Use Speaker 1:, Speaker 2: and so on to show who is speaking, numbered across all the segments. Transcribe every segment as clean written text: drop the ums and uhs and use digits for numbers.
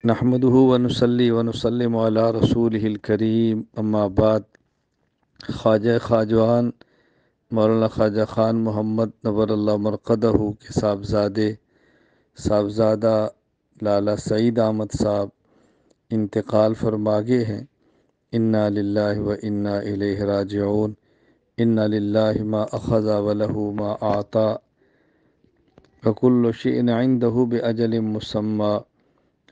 Speaker 1: نحمده ونصلي ونسلم علی رسولہ الکریم، اما بعد۔ خواجہ خواجوان مولانا خواجہ خان محمد نور اللہ مرقدہ کے صاحبزادہ لالا سعید احمد صاحب انتقال فرما گئے ہیں۔ انا للہ و انا الیہ راجعون۔ انا للہ ما اخذ ولہ ما اعطا وکل شیء عنده باجل مسمی۔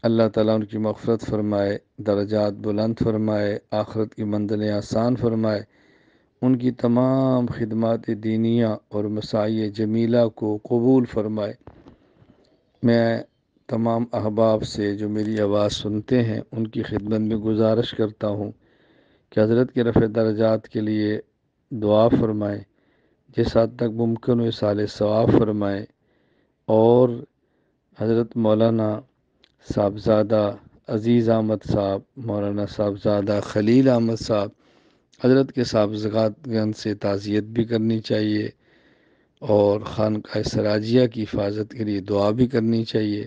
Speaker 1: اللہ تعالیٰ ان کی مغفرت فرمائے، درجات بلند فرمائے، آخرت کی منزلیں آسان فرمائے، ان کی تمام خدمات دینیہ اور مساعی جمیلہ کو قبول فرمائے۔ میں تمام احباب سے جو میری آواز سنتے ہیں ان کی خدمت میں گزارش کرتا ہوں کہ حضرت کے رفع درجات کے لیے دعا فرمائیں، جس حد تک ممکن ہو اصالِ ثواب فرمائیں، اور حضرت مولانا صاحبزادہ عزیز احمد صاحب، مولانا صاحبزادہ خلیل احمد صاحب، حضرت کے صاحبزادگان سے تعزیت بھی کرنی چاہیے، اور خانقاہ سراجیہ کی حفاظت کے لیے دعا بھی کرنی چاہیے۔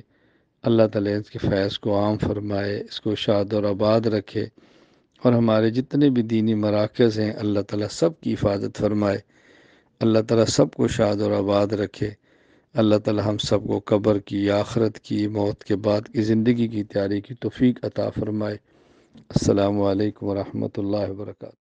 Speaker 1: اللہ تعالیٰ اس کے فیض کو عام فرمائے، اس کو شاد اور آباد رکھے، اور ہمارے جتنے بھی دینی مراکز ہیں اللہ تعالیٰ سب کی حفاظت فرمائے، اللہ تعالیٰ سب کو شاد اور آباد رکھے۔ اللہ تعالیٰ ہم سب کو قبر کی، آخرت کی، موت کے بعد کی زندگی کی تیاری کی توفیق عطا فرمائے۔ السلام علیکم ورحمۃ اللہ وبرکاتہ۔